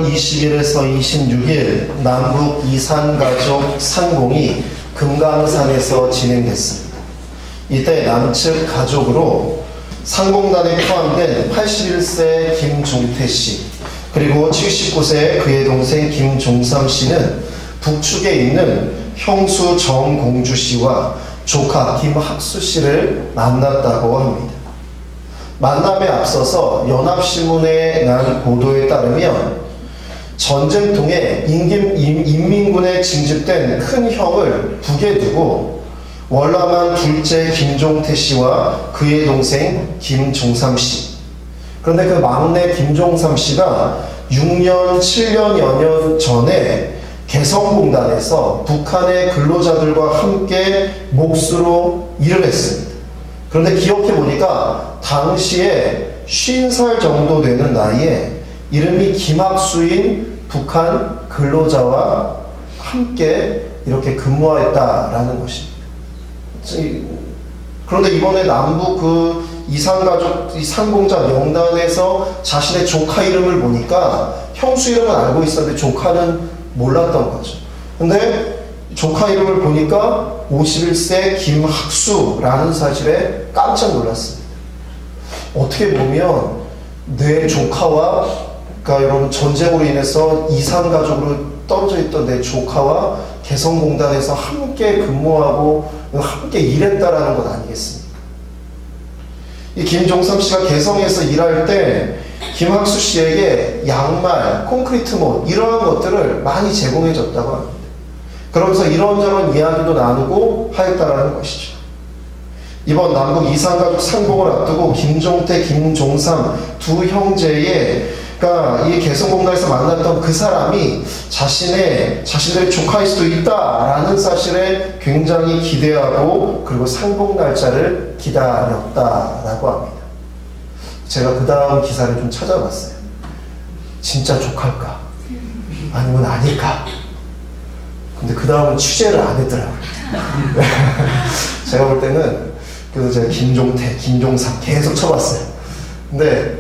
2월 20일에서 26일 남북 이산가족 상봉이 금강산에서 진행됐습니다. 이때 남측 가족으로 상봉단에 포함된 81세 김종태 씨, 그리고 79세 그의 동생 김종삼 씨는 북측에 있는 형수 정공주 씨와 조카 김학수 씨를 만났다고 합니다. 만남에 앞서서 연합신문에 난 보도에 따르면 전쟁통에 인민군에 징집된 큰 형을 북에 두고 월남한 둘째 김종태 씨와 그의 동생 김종삼 씨, 그런데 그 막내 김종삼 씨가 6년, 7년여 년 전에 개성공단에서 북한의 근로자들과 함께 몫으로 일을 했습니다. 그런데 기억해보니까 당시에 50살 정도 되는 나이에 이름이 김학수인 북한 근로자와 함께 이렇게 근무했다라는 것입니다. 그런데 이번에 남북 그 이산가족, 이 상봉자 명단에서 자신의 조카 이름을 보니까 형수 이름은 알고 있었는데 조카는 몰랐던 거죠. 근데 조카 이름을 보니까 51세 김학수라는 사실에 깜짝 놀랐습니다. 어떻게 보면 내 조카와, 그러니까 여러분 전쟁으로 인해서 이산가족으로 떨어져 있던 내 조카와 개성공단에서 함께 근무하고 함께 일했다라는 것 아니겠습니까? 이 김종삼 씨가 개성에서 일할 때 김학수 씨에게 양말, 콘크리트 못 이러한 것들을 많이 제공해 줬다고 합니다. 그러면서 이런저런 이야기도 나누고 하였다라는 것이죠. 이번 남북 이산가족 상봉을 앞두고 김종태, 김종삼 두 형제의, 그러니까 이 개성공단에서 만났던 그 사람이 자신들의 조카일 수도 있다라는 사실에 굉장히 기대하고 그리고 상봉 날짜를 기다렸다라고 합니다. 제가 그 다음 기사를 좀 찾아봤어요. 진짜 조카일까? 아니면 아닐까? 근데 그 다음은 취재를 안 했더라고요. 제가 볼 때는 그래서 제가 김종태, 김종삼 계속 쳐봤어요. 근데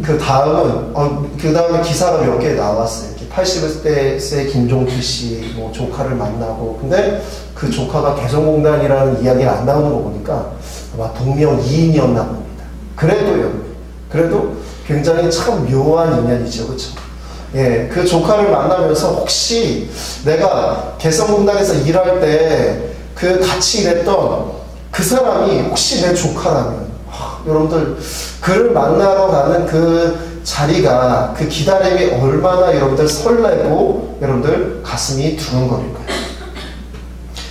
그 다음에 기사가 몇 개 나왔어요. 80세 김종태 씨 뭐 조카를 만나고, 근데 그 조카가 개성공단이라는 이야기가 안 나오는 거 보니까 아마 동명이인이었나 봅니다. 그래도 굉장히 참 묘한 인연이죠, 그렇죠? 예, 그 조카를 만나면서 혹시 내가 개성공단에서 일할 때 그 같이 일했던 그 사람이 혹시 내 조카라면, 여러분들 그를 만나러 가는 그 자리가, 그 기다림이 얼마나 여러분들 설레고 여러분들 가슴이 두근거릴까요?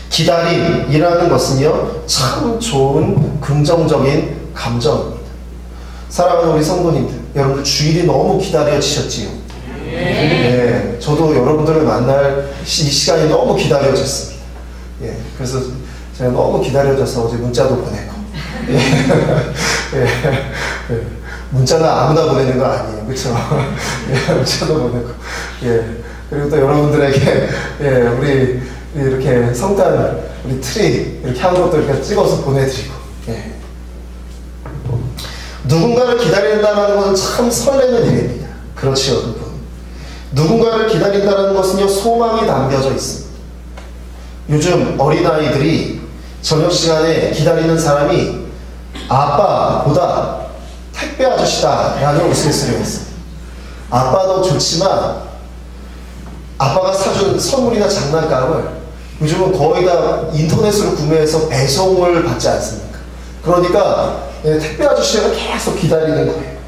기다림이라는 것은요 참 좋은 긍정적인 감정입니다. 사랑하는 우리 성도님들, 여러분들 주일이 너무 기다려지셨지요? 네, 저도 여러분들을 만날 이 시간이 너무 기다려졌습니다. 예, 그래서 제가 너무 기다려져서 어제 문자도 보내고, 문자는 아무나 보내는 거 아니에요, 그렇죠? 예, 문자도 보내고, 그리고 또 여러분들에게 우리 이렇게 성탄 우리 트리 이렇게 한 것도 이렇게 찍어서 보내드리고, 누군가를 기다린다는 것은 참 설레는 일입니다. 그렇지요, 여러분. 누군가를 기다린다는 것은요 소망이 담겨져 있습니다. 요즘 어린아이들이 저녁 시간에 기다리는 사람이 아빠보다 택배 아저씨다 라는 우스갯소리가 있습니다. 아빠도 좋지만 아빠가 사준 선물이나 장난감을 요즘은 거의 다 인터넷으로 구매해서 배송을 받지 않습니까? 그러니까 택배 아저씨가 계속 기다리는 거예요.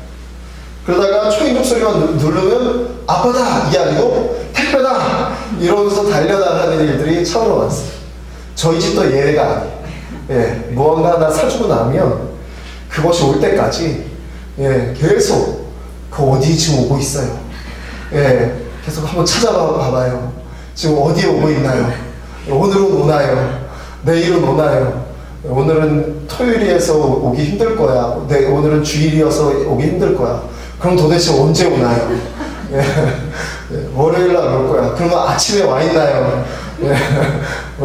그러다가 초인종 소리가 누르면 아빠다 이게 아니고 택배다 이러면서 달려나가는 일들이 참으로 많습니다. 저희 집도 예외가 아니에요. 무언가 하나 사주고 나면 그것이 올 때까지 계속 그 어디 지금 오고 있어요. 계속 한번 찾아봐봐요. 지금 어디에 오고 있나요? 오늘은 오나요? 내일은 오나요? 오늘은 토요일이어서 오기 힘들 거야. 오늘은 주일이어서 오기 힘들 거야. 그럼 도대체 언제 오나요? 월요일 날 올 거야. 그러면 아침에 와 있나요?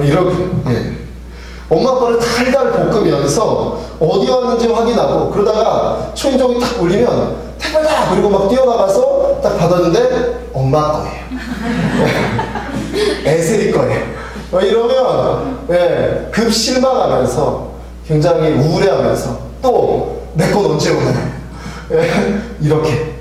이렇게. 엄마 아빠를 달달 볶으면서 어디 왔는지 확인하고, 그러다가 초인종이 딱 울리면 택배다! 그리고 막 뛰어나가서 딱 받았는데 엄마 거예요. 에셀이 거예요. 이러면 급 실망하면서 굉장히 우울해하면서 또 내 건 언제 오나요? 이렇게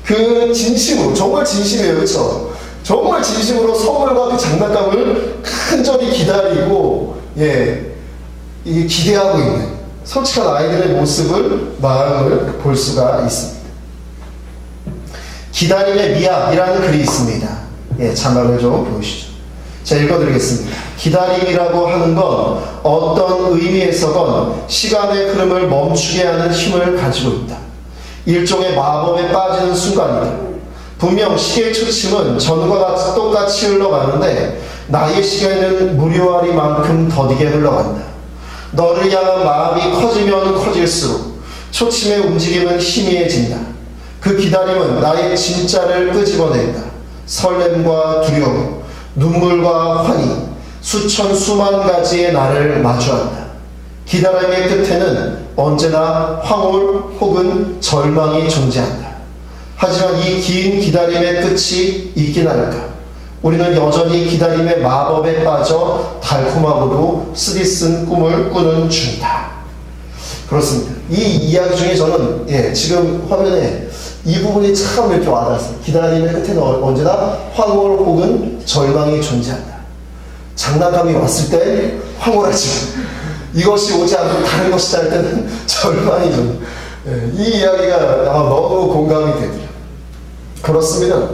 그 진심으로, 정말 진심이에요, 그렇죠? 정말 진심으로 선물과 그 장난감을 간절히 기다리고 이게 기대하고 있는 솔직한 아이들의 모습을, 마음을 볼 수가 있습니다. 기다림의 미학이라는 글이 있습니다. 자막을 좀 보시죠. 자, 읽어드리겠습니다. 기다림이라고 하는 건 어떤 의미에서건 시간의 흐름을 멈추게 하는 힘을 가지고 있다. 일종의 마법에 빠지는 순간이다. 분명 시계의 초침은 전과 똑같이 흘러가는데 나의 시계는 무료하리만큼 더디게 흘러간다. 너를 향한 마음이 커지면 커질수록 초침의 움직임은 희미해진다. 그 기다림은 나의 진짜를 끄집어낸다. 설렘과 두려움, 눈물과 환희, 수천 수만 가지의 나를 마주한다. 기다림의 끝에는 언제나 황홀 혹은 절망이 존재한다. 하지만 이 긴 기다림의 끝이 있긴 할까? 우리는 여전히 기다림의 마법에 빠져 달콤하고도 쓰디쓴 꿈을 꾸는 중이다. 그렇습니다. 이 이야기 중에 저는 지금 화면에 이 부분이 참 이렇게 와닿았어요. 기다림의 끝에는 언제나 황홀 혹은 절망이 존재한다. 장난감이 왔을 때 황홀하지만 이것이 오지 않고 다른 것이다 할 때는 절망이 존재한다. 이 이야기가 너무 공감이 되더라고요. 그렇습니다.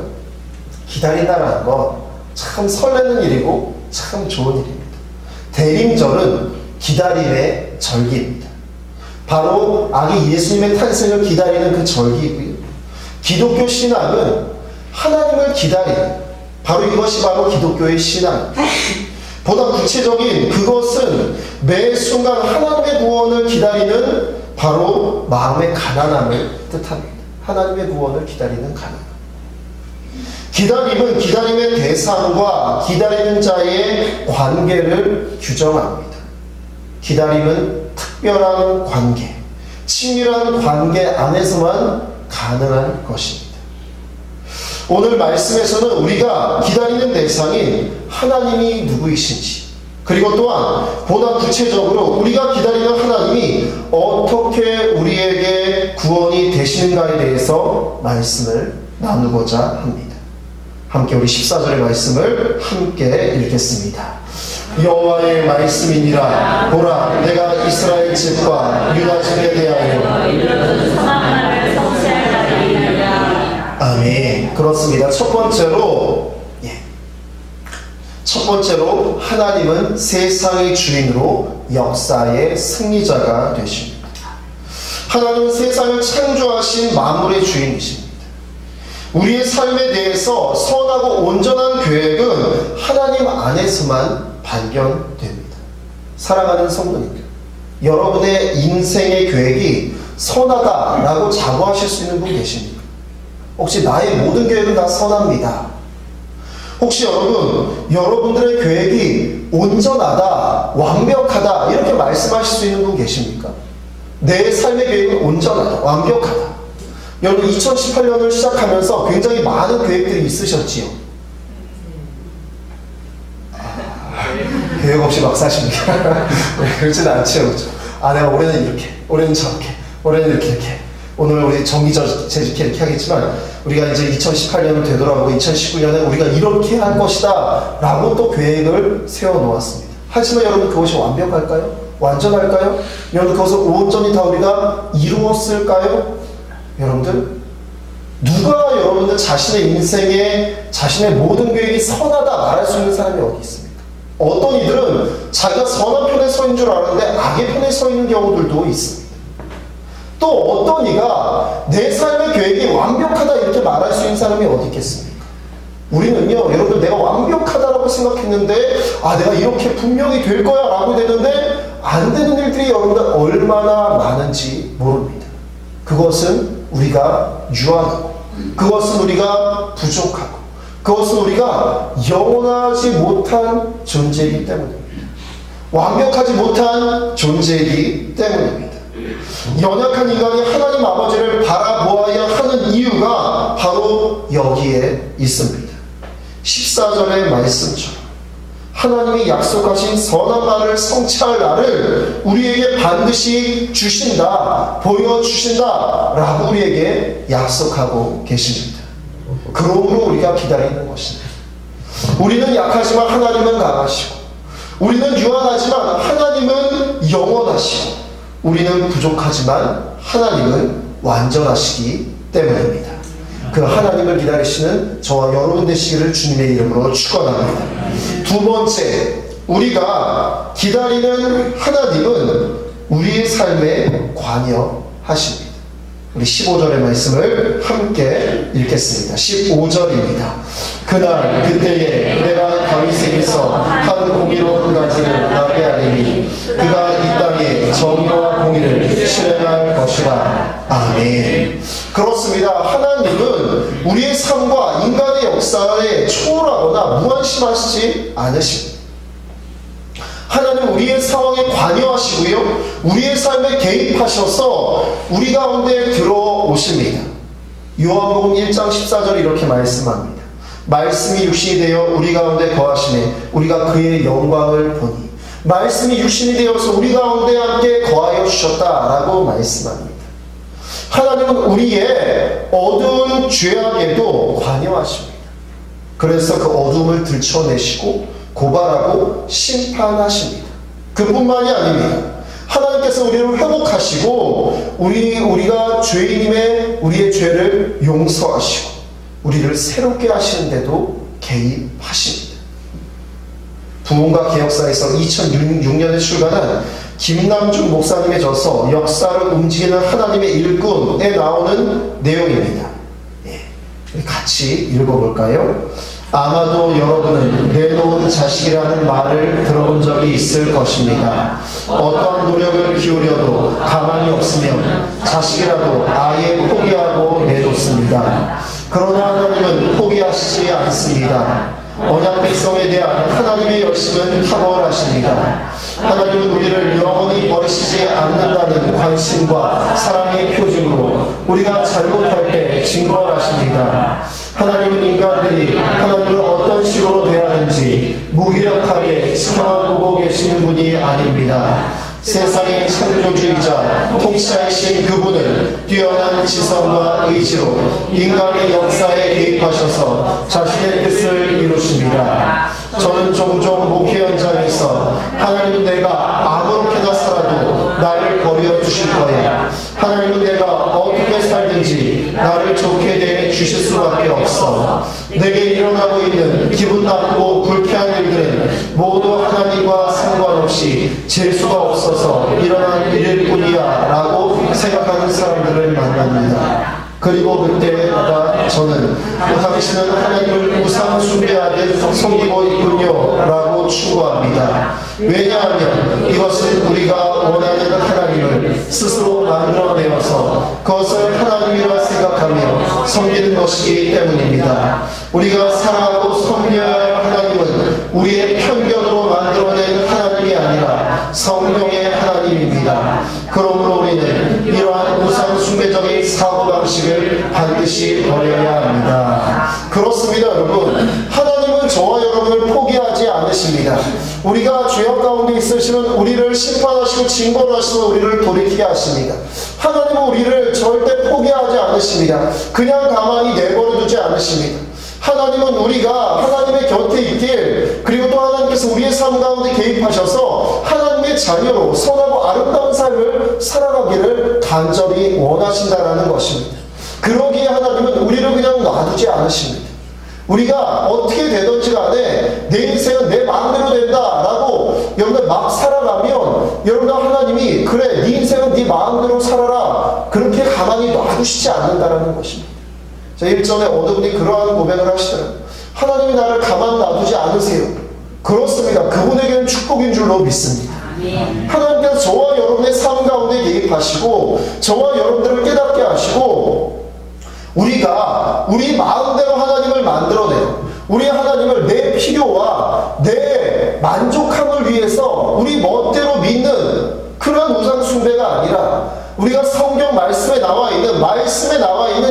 기다린다는 건 참 설레는 일이고 참 좋은 일입니다. 대림절은 기다림의 절기입니다. 바로 아기 예수님의 탄생을 기다리는 그 절기이고요. 기독교 신앙은 하나님을 기다리는, 바로 이것이 바로 기독교의 신앙입니다. 보다 구체적인 그것은 매 순간 하나님의 구원을 기다리는 바로 마음의 가난함을 뜻합니다. 하나님의 구원을 기다리는 가난. 기다림은 기다림의 대상과 기다리는 자의 관계를 규정합니다. 기다림은 특별한 관계, 친밀한 관계 안에서만 가능한 것입니다. 오늘 말씀에서는 우리가 기다리는 대상인 하나님이 누구이신지, 그리고 또한 보다 구체적으로 우리가 기다리는 하나님이 어떻게 우리에게 구원이 되시는가에 대해서 말씀을 나누고자 합니다. 함께 우리 14절의 말씀을 함께 읽겠습니다. 여호와의 말씀이니라. 보라, 내가 이스라엘 집과 유다 집에 대하여 아멘. 그렇습니다. 첫 번째로 하나님은 세상의 주인으로 역사의 승리자가 되십니다. 하나님은 세상을 창조하신 만물의 주인이십니다. 우리의 삶에 대해서 선하고 온전한 계획은 하나님 안에서만 발견됩니다. 사랑하는 성도님들, 여러분의 인생의 계획이 선하다라고 자부하실 수 있는 분 계십니까? 혹시 나의 모든 계획은 다 선합니다. 혹시 여러분들의 계획이 온전하다, 완벽하다 이렇게 말씀하실 수 있는 분 계십니까? 내 삶의 계획은 온전하다, 완벽하다. 여러분 2018년을 시작하면서 굉장히 많은 계획들이 있으셨지요? 계획 없이 막 사십니까? 그렇지는 않죠, 그렇죠? 내가 올해는 이렇게, 올해는 저렇게, 올해는 이렇게. 오늘 우리 정기재직 이렇게 하겠지만 우리가 이제 2018년을 되돌아보고 2019년에 우리가 이렇게 할 것이다 라고 또 계획을 세워놓았습니다. 하지만 여러분 그것이 완벽할까요? 완전할까요? 여러분 그것을 온전히 다 우리가 이루었을까요? 여러분들, 누가 여러분들 자신의 인생에 자신의 모든 계획이 선하다 말할 수 있는 사람이 어디 있습니까? 어떤 이들은 자기가 선한 편에 서 있는 줄 아는데 악의 편에 서 있는 경우들도 있습니다. 또 어떤 이가 내 삶의 계획이 완벽하다 이렇게 말할 수 있는 사람이 어디 있겠습니까? 우리는요, 여러분들 내가 완벽하다라고 생각했는데 내가 이렇게 분명히 될 거야 라고 되는데 안 되는 일들이 여러분들 얼마나 많은지 모릅니다. 그것은 우리가 유한하고, 그것은 우리가 부족하고, 그것은 우리가 영원하지 못한 존재이기 때문입니다. 완벽하지 못한 존재이기 때문입니다. 연약한 인간이 하나님 아버지를 바라보아야 하는 이유가 바로 여기에 있습니다. 14절의 말씀처럼 하나님이 약속하신 선한 말을 성취할 날을 우리에게 반드시 주신다, 보여주신다 라고 우리에게 약속하고 계십니다. 그러므로 우리가 기다리는 것입니다. 우리는 약하지만 하나님은 강하시고, 우리는 유한하지만 하나님은 영원하시고, 우리는 부족하지만 하나님은 완전하시기 때문입니다. 그 하나님을 기다리시는 저와 여러분 되시기를 주님의 이름으로 축원합니다. 두 번째, 우리가 기다리는 하나님은 우리의 삶에 관여하십니다. 우리 15절의 말씀을 함께 읽겠습니다. 15절입니다. 그날 그때에 내가 다윗에게서 한 공의로운 가지를 나게 하리니 그가 이 땅에 정의와 공의를 실행할 것이라. 아멘. 그렇습니다. 하나님은 우리의 삶과 인간의 역사에 초월하거나 무관심하시지 않으십니다. 하나님은 우리의 상황에 관여하시고요, 우리의 삶에 개입하셔서 우리 가운데 들어오십니다. 요한복음 1장 14절 이렇게 말씀합니다. 말씀이 육신이 되어 우리 가운데 거하시매 우리가 그의 영광을 보니. 말씀이 육신이 되어서 우리 가운데 함께 거하여 주셨다라고 말씀합니다. 하나님은 우리의 어두운 죄악에도 관여하십니다. 그래서 그 어둠을 들춰내시고 고발하고 심판하십니다. 그뿐만이 아닙니다. 하나님께서 우리를 회복하시고 우리가 죄인임에 우리의 죄를 용서하시고 우리를 새롭게 하시는데도 개입하십니다. 부흥과 개혁사에서 2006년에 출간한 김남중 목사님의 저서 역사를 움직이는 하나님의 일꾼에 나오는 내용입니다. 같이 읽어볼까요? 아마도 여러분은 내놓은 자식이라는 말을 들어본 적이 있을 것입니다. 어떠한 노력을 기울여도 가망이 없으면 자식이라도 아예 포기하고 내놓습니다. 그러나 하나님은 포기하시지 않습니다. 언약 백성에 대한 하나님의 열심은 탁월하십니다. 하나님은 우리를 영원히 버리시지 않는다는 관심과 사랑의 표징으로 우리가 잘못할 때 징벌하십니다. 하나님은 인간들이 하나님을 어떤 식으로 대하는지 무기력하게 지켜보고 계시는 분이 아닙니다. 세상의 창조주이자 통치자이신 그분은 뛰어난 지성과 의지로 인간의 역사에 개입하셔서 자신의 뜻을 이루십니다. 저는 종종 목회 현장에서 하나님은 내가 아무렇게나 살아도 나를 버려 주실 거야. 하나님은 내가 어떻게 살든지 나를 좋게 대 주실 수밖에 없어. 내게 일어나고 있는 기분 나쁘고 불쾌한 일들은 모두 하나님과 상관없이 재수가 없어서 일어난 일일 뿐이야 라고 생각하는 사람들을 만납니다. 그리고 그때마다 저는 당신은 하나님을 우상 숭배하듯 섬기고 있군요 라고 충고합니다. 왜냐하면 이것은 우리가 원하는 하나님을 스스로 만들어내어서 그것을 하나님이라 생각하며 섬기는 것이기 때문입니다. 우리가 사랑하고 섬겨야 할 하나님은 우리의 편견으로 만들어낸 하나님이 아니라 성령의 하나님입니다. 그러므로 우리는 이러한 우상 숭배적인 사고방식을 반드시 버려야 합니다. 그렇습니다. 여러분, 하나님은 저와 여러분을 포기하지 않으십니다. 우리가 죄악 가운데 있으시면 우리를 심판하시고 징벌하시고 우리를 돌이키게 하십니다. 하나님은 우리를 절대 포기하지 않으십니다. 그냥 가만히 내버려두지 않으십니다. 하나님은 우리가 하나님의 곁에 있길, 그리고 또 하나님께서 우리의 삶 가운데 개입하셔서 하나님의 자녀로 선하고 아름다운 삶을 살아가기를 간절히 원하신다라는 것입니다. 그러기에 하나님은 우리를 그냥 놔두지 않으십니다. 우리가 어떻게 되든지 간에 내 인생은 내 마음대로 된다라고 여러분들 막 살아가면 여러분들 하나님이 그래 네 인생은 네 마음대로 살아라 그렇게 가만히 놔두시지 않는다라는 것입니다. 자, 1절에 어느 분이 그러한 고백을 하시더라고요. 하나님이 나를 가만 놔두지 않으세요. 그렇습니다. 그분에게는 축복인 줄로 믿습니다. 하나님께서 저와 여러분의 삶 가운데 개입하시고 저와 여러분들을 깨닫게 하시고 우리가 우리 마음대로 하나님을 만들어내요. 우리 하나님을 내 필요와 내 만족함을 위해서 우리 멋대로 믿는 그런 우상 숭배가 아니라 우리가 성경 말씀에 나와 있는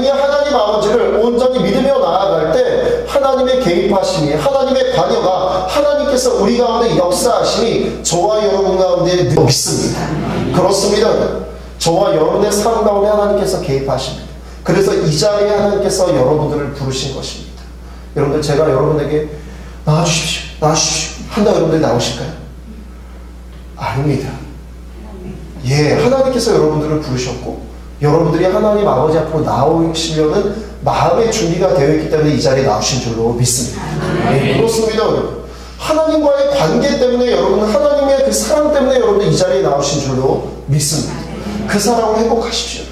이 하나님 아버지를 온전히 믿으며 나아갈 때 하나님의 개입하심이, 하나님의 관여가, 하나님께서 우리 가운데 역사하심이 저와 여러분 가운데 늘 있습니다. 그렇습니다. 저와 여러분의 삶 가운데 하나님께서 개입하십니다. 그래서 이 자리에 하나님께서 여러분들을 부르신 것입니다. 여러분들, 제가 여러분에게 나와주십시오 한다 여러분들이 나오실까요? 아닙니다. 예, 하나님께서 여러분들을 부르셨고 여러분들이 하나님 아버지 앞으로 나오시려는 마음의 준비가 되어 있기 때문에 이 자리에 나오신 줄로 믿습니다. 예, 그렇습니다. 하나님과의 관계 때문에, 여러분은 하나님의 그 사랑 때문에 여러분들 이 자리에 나오신 줄로 믿습니다. 그 사랑을 회복하십시오.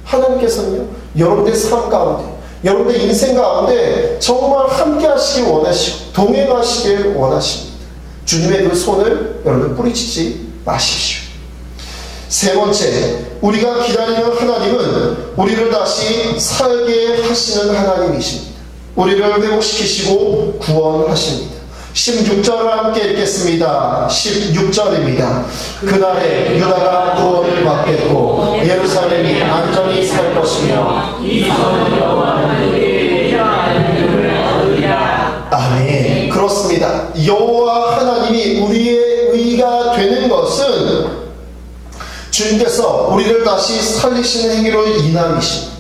하나님께서는요, 여러분들의 삶 가운데, 여러분들의 인생 가운데 정말 함께 하시길 원하시고 동행하시길 원하십니다. 주님의 그 손을 여러분들 뿌리치지 마십시오. 세 번째, 우리가 기다리는 하나님은 우리를 다시 살게 하시는 하나님이십니다. 우리를 회복시키시고 구원하십니다. 16절을 함께 읽겠습니다. 16절입니다. 그날에 유다가 구원을 받겠고 예루살렘이 안전히 살 것이며 이 선은 여호와는 우리의 하나님을 얻으리라. 아멘. 그렇습니다. 여호와 하나님이 우리의 의가 되는 것은 주님께서 우리를 다시 살리시는 행위로 인함이십니다.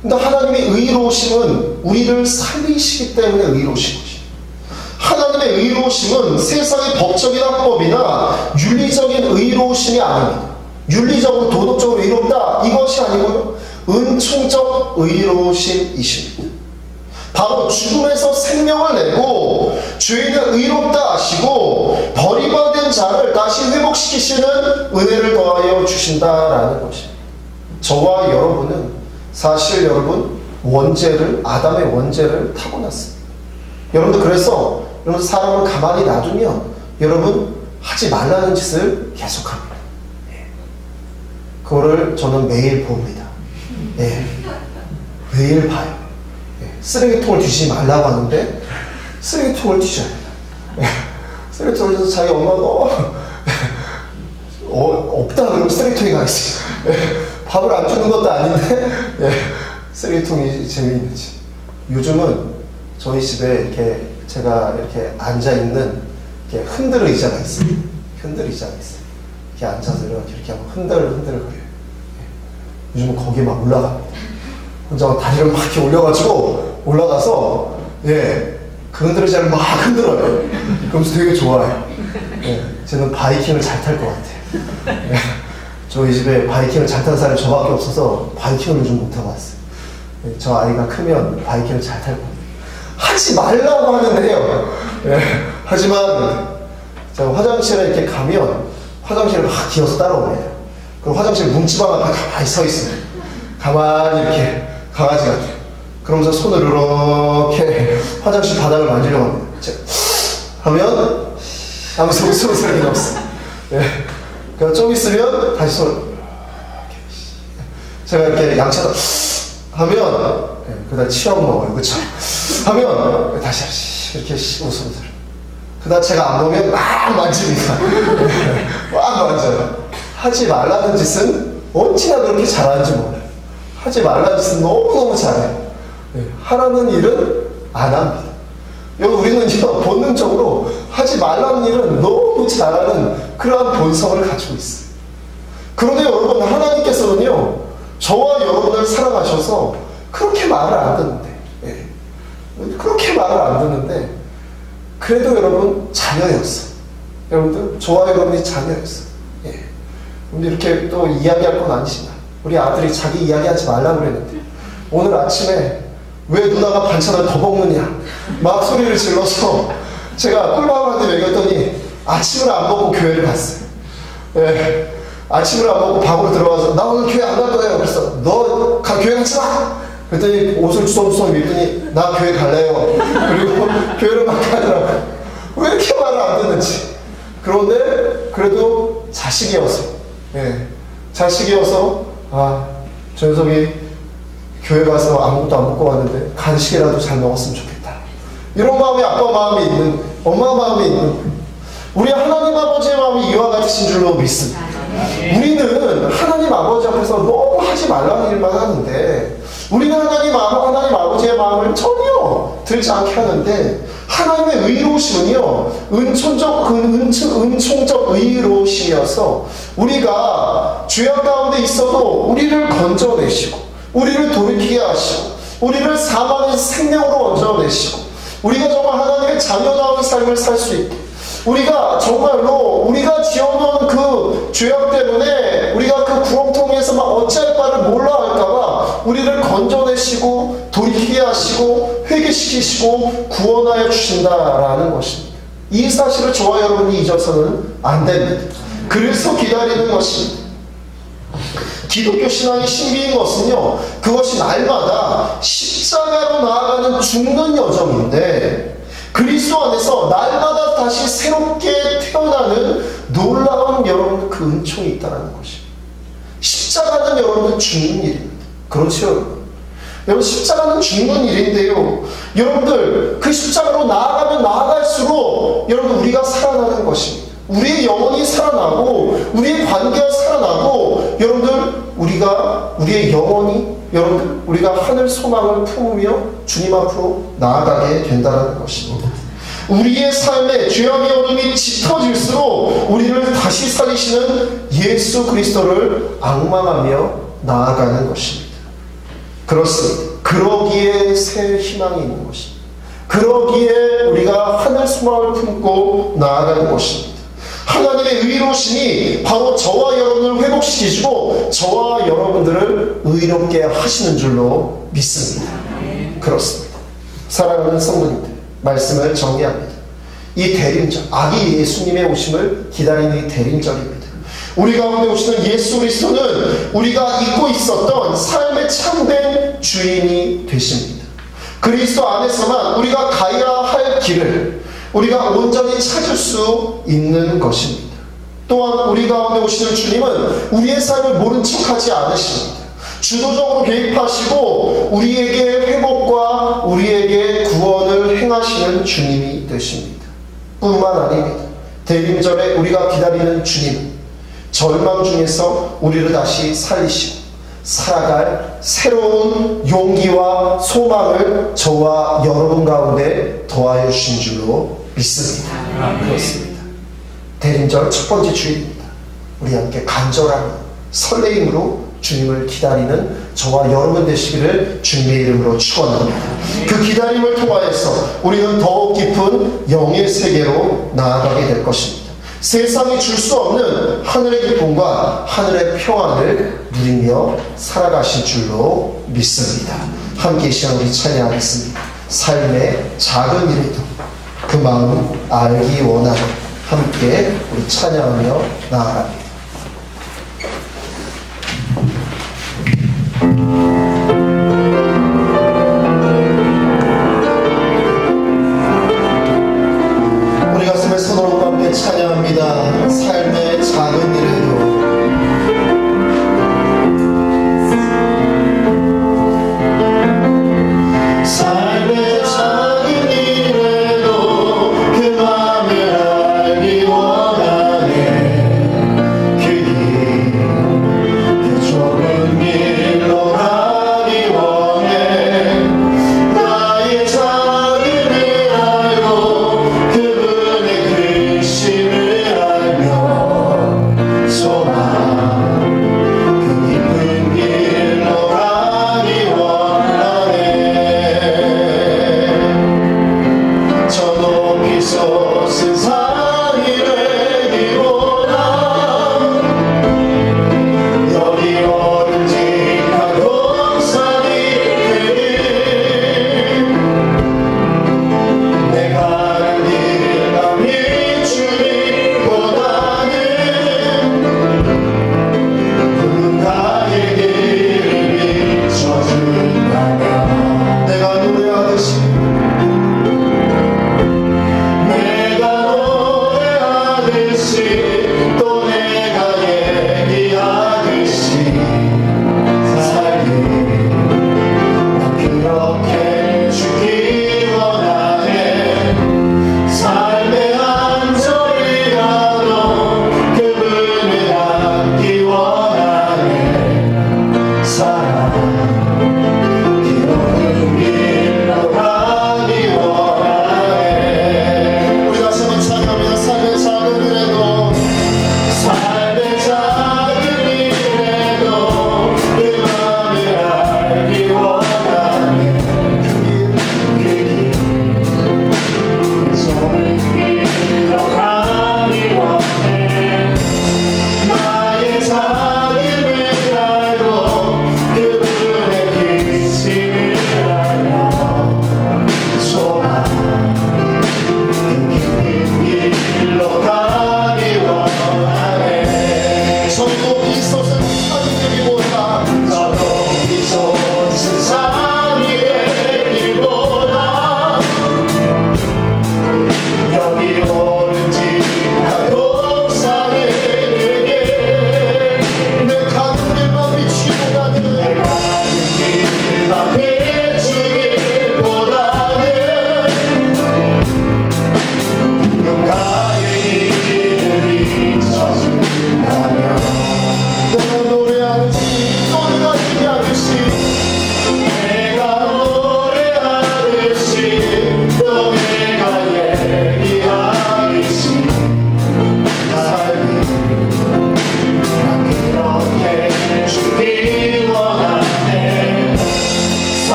근데 하나님의 의로우심은 우리를 살리시기 때문에 의로우신 것입니다. 하나님의 의로우심은 세상의 법적인 합법이나 윤리적인 의로우심이 아닙니다. 윤리적으로 도덕적으로 의롭다 이것이 아니고요, 은총적 의로우심이십니다. 바로 죽음에서 생명을 내고 죄인을 의롭다 하시고 버림받은 자를 다시 회복시키시는 은혜를 더하여 주신다라는 것입니다. 저와 여러분은 사실 여러분 아담의 원죄를 타고났습니다. 여러분들, 그래서 여러분 사람을 가만히 놔두면 여러분 하지 말라는 짓을 계속합니다. 그거를 저는 매일 봅니다. 매일 봐요. 쓰레기통을 뒤지지 말라고 하는데 쓰레기통을 뒤져야 된다. 쓰레기통을 뒤져서 자기 엄마가 없다 그러면 쓰레기통에 가 있어요. 밥을 안 주는 것도 아닌데 쓰레기통이 재미있는지. 요즘은 저희 집에 이렇게 제가 이렇게 앉아있는 이렇게 흔들 의자가 있어요. 흔들 의자가 있어요. 이렇게 앉아서 이렇게 하고 흔들거려요. 요즘은 거기에 막 올라갑니다. 혼자 다리를 막 이렇게 올라가서 그 흔들 의자를 막 흔들어요. 그러면서 되게 좋아해요. 저는 바이킹을 잘 탈 것 같아요. 저희 집에 바이킹을 잘 타는 사람이 저밖에 없어서 바이킹을 좀 못 타고 왔어요. 저 아이가 크면 바이킹을 잘 탈 겁니다. 하지 말라고 하는데요. 하지만 제가 화장실에 이렇게 가면 화장실을 막 기어서 따라오네요. 그럼 화장실 문지방 앞에 가만히 서 있어요. 가만히 이렇게 강아지 같아요. 그러면서 손을 이렇게 화장실 바닥을 만지려고 합니다. 하면 아무튼 무슨 소리가 없어요. 그러니까 좀 있으면 다시 손을 제가 이렇게 양치하다 하면 그다음 치약 먹어요. 그쵸? 하면 다시 이렇게 웃음을 들어요. 그다음 제가 안 보면 막 만집니다. 막 만져요. 하지 말라는 짓은 언제나 그렇게 잘하는지 몰라요. 하지 말라는 짓은 너무너무 잘해요. 하라는 일은 안 합니다. 우리는 본능적으로 하지 말라는 일은 너무 잘하는 그러한 본성을 가지고 있어요. 그런데 여러분, 하나님께서는요, 저와 여러분을 사랑하셔서 그렇게 말을 안 듣는데, 그래도 여러분 자녀였어요. 여러분들, 저와 여러분이 자녀였어요. 근데 이렇게 또 이야기할 건 아니지만, 우리 아들이 자기 이야기하지 말라고 그랬는데, 오늘 아침에 왜 누나가 반찬을 더 먹느냐 막 소리를 질러서 제가 꿀밥한테 먹였더니 아침을 안 먹고 교회를 갔어요. 아침을 안 먹고 방으로 들어가서 나 오늘 교회 안 갈 거예요. 그래서 너 교회 가지 마! 그랬더니 옷을 주섬주섬 입더니 나 교회 갈래요. 그리고 교회를 막 가더라고요. 왜 이렇게 말을 안 듣는지. 그런데 그래도 자식이어서 저 녀석이 교회 가서 아무것도 안 먹고 왔는데 간식이라도 잘 먹었으면 좋겠다. 이런 마음이 아빠 마음이 있는, 엄마 마음이 있는, 우리 하나님 아버지의 마음이 이와 같으신 줄로 믿습니다. 우리는 하나님 아버지 앞에서 너무 하지 말라는 일만 하는데, 우리는 하나님 아버지의 마음을 전혀 들지 않게 하는데, 하나님의 의로우심은요, 은총적 의로우심이어서 우리가 죄악 가운데 있어도 우리를 건져내시고, 우리를 돌이키게 하시고, 우리를 사망의 생명으로 얹어내시고, 우리가 정말 하나님의 자녀다운 삶을 살 수 있게, 우리가 정말로 우리가 지어놓은 그 죄악 때문에 우리가 그 구렁텅이에서만 어찌할 바를 몰라 할까봐 우리를 건져내시고 돌이키게 하시고 회개시키시고 구원하여 주신다라는 것입니다. 이 사실을 저와 여러분이 잊어서는 안 됩니다. 그래서 기다리는 것입니다. 기독교 신앙의 신비인 것은요, 그것이 날마다 십자가로 나아가는 죽는 여정인데, 그리스도 안에서 날마다 다시 새롭게 태어나는 놀라운 여러분 그 은총이 있다는 것입니다. 십자가는 여러분 죽는 일입니다. 그렇죠, 여러분? 여러분, 십자가는 죽는 일인데요, 여러분들 그 십자가로 나아가면 나아갈수록 여러분 우리가 살아나는 것입니다. 우리의 영혼이 살아나고 우리의 관계가 살아나고, 여러분들 우리의 영혼이, 여러분들 우리가 하늘 소망을 품으며 주님 앞으로 나아가게 된다는 것입니다. 우리의 삶에 죄악의 어둠이 짙어질수록 우리를 다시 살리시는 예수 그리스도를 앙망하며 나아가는 것입니다. 그렇습니다. 그러기에 새 희망이 있는 것입니다. 그러기에 우리가 하늘 소망을 품고 나아가는 것입니다. 하나님의 의로우심이 바로 저와 여러분을 회복시키시고 저와 여러분들을 의롭게 하시는 줄로 믿습니다. 그렇습니다. 사랑하는 성도님들, 말씀을 정리합니다. 이 대림절, 아기 예수님의 오심을 기다리는 이 대림절입니다. 우리 가운데 오시는 예수 그리스도는 우리가 잊고 있었던 삶의 참된 주인이 되십니다. 그리스도 안에서만 우리가 가야 할 길을 우리가 온전히 찾을 수 있는 것입니다. 또한 우리 가운데 오시는 주님은 우리의 삶을 모른 척하지 않으십니다. 주도적으로 개입하시고 우리에게 회복과 우리에게 구원을 행하시는 주님이 되십니다. 뿐만 아닙니다. 대림절에 우리가 기다리는 주님은 절망 중에서 우리를 다시 살리시고 살아갈 새로운 용기와 소망을 저와 여러분 가운데 더하여 주신 줄로 믿습니다. 그렇습니다. 대림절 첫 번째 주일입니다. 우리 함께 간절한 설레임으로 주님을 기다리는 저와 여러분 되시기를 주님의 이름으로 축원합니다. 그 기다림을 통하여서 우리는 더욱 깊은 영의 세계로 나아가게 될 것입니다. 세상이 줄 수 없는 하늘의 기쁨과 하늘의 평안을 누리며 살아가실 줄로 믿습니다. 함께 이 시간 우리 찬양하겠습니다. 삶의 작은 일에도 그 마음 알기 원하는, 함께 우리 찬양하며 나아갑니다. 우리 가슴에 손으로 함께 찬양합니다. 삶의 작은 일에도 그 맘을 알기 원하네.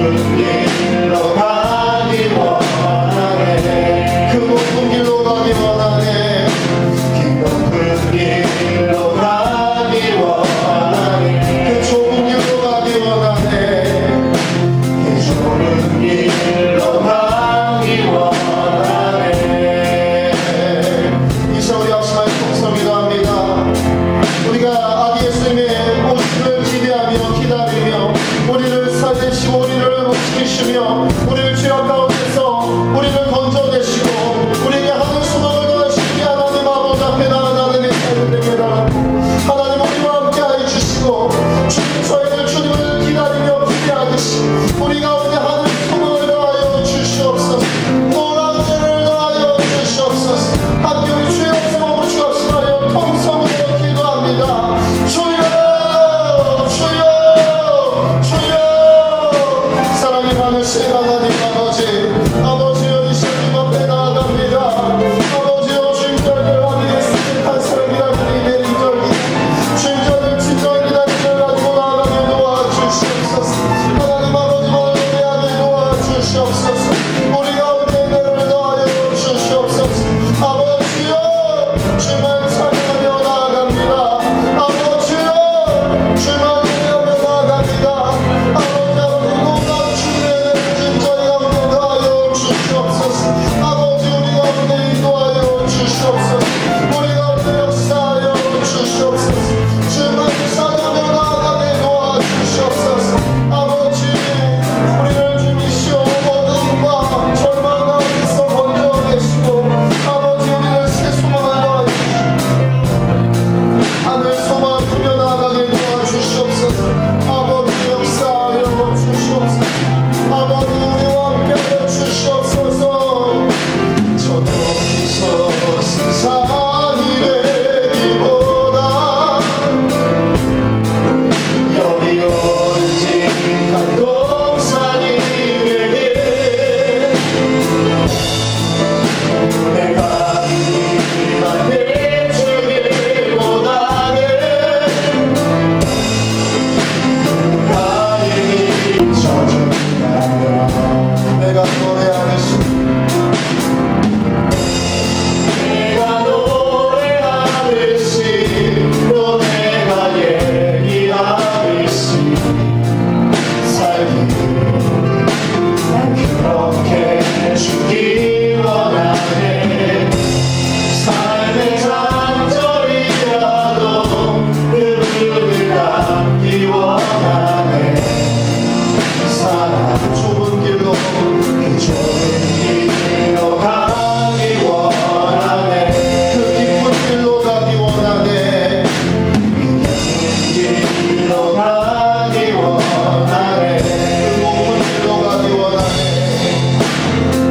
좁은 길로 가기 원하네. 그 높은 길로 가기 원하네. 그 높은 길로 가기 원하네. 그 좁은 길로 가기 원하네. 그 좁은 길로 가기 원하네. 이제 우리 앞서의 통성기도 합니다. 우리가 아기 예수님의 오심을 기대하며 기다리며 우리를 살리시고 우리를 지키시며 우리를 죄악 가운데서 우리를 건져내시고 우리에게 하늘 소망을 더하시기 하나님 아버지 앞에 나아가는 삶을 깨달았고 하나님 우리와 함께하여 주시고 주님 저희들 주님을 기다리며 기대하듯이 우리 가운데 하늘 소망을 더하여 주시옵소서. 놀라운 죄를 더하여 주시옵소서. 함께 우리 주의 말씀으로 주옵소서. 통성으로 기도합니다. 주여 주여 주여 사랑이 많으신 하나님 아버지여 이 시간 앞에 나아갑니다. 아버지여 주님들을 아니겠습니까? 사랑이 나들이 내린절기 주님들을 진정한 기다림을 가지고 나아가게 도와주시옵소서. 하나님 아버지 마음에 하게 도와주시옵소서. 우리 가운데 은혜를 더하여 주시옵소서. 아버지여 주만 찬양하며 나아갑니다. 아버지여 주만 기대하며 나아갑니다. 아버지 놀라운 주님의 은혜를 저희 가운데 더하여 주시옵소서. 아버지 우리 가운데 인도하여 주시옵소서. 우리 가운데 역사하여 주시옵소서. 주만 찬양하며 나아가게 도와주시옵소서. 아버지 우리를 주님이시오 어둠과 절망 가운데서 건져내시고 아버지 우리를 새 소망을 더하여 하늘 소망 품며 나아가게 도와주시옵소서. 아버지 역사하여 주시옵소서. 아버지 우리와 함께하여 주시옵소서. 저 높이서 세상이 되기보다 여기 오직 한 동산이 되게 내가 이만 내주기보다는 다행히 젖은다면 내가 노래하겠습니다. 내가 노래하듯이 또 내가 얘기하듯이 살기를 난 그렇게 주기 원하네. 삶의 잔절이라도 그분을 닿기 원하네. 사랑 좁은 길로 그 좁은 길로 가기 원하네. 그 깊은 길로 가기 원하네. 그 깊은 길로 가기 원하네. 그 높은 길로 가기 원하네.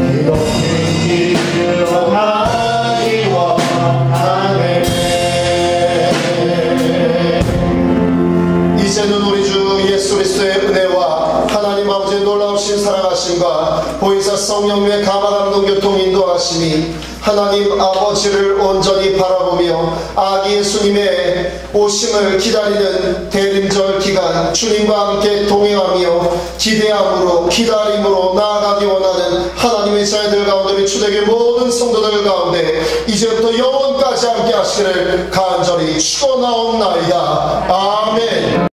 그 높은 길로 가기 원하네. 이제는 우리 주 예수 그리스도의 은혜와 하나님 아버지의 놀라우신 사랑하심과 보혜사 성령님의 감화감동 교통 인도하심이 하나님 아버지를 온전히 바라보며 아기 예수님의 오심을 기다리는 대림절 기간 주님과 함께 동행하며 기대함으로 기다림으로 나아가기 원하는 하나님의 자녀들 가운데 우리 초대교회 모든 성도들 가운데 이제부터 영원까지 함께 하시기를 간절히 축원하옵나이다. 아멘.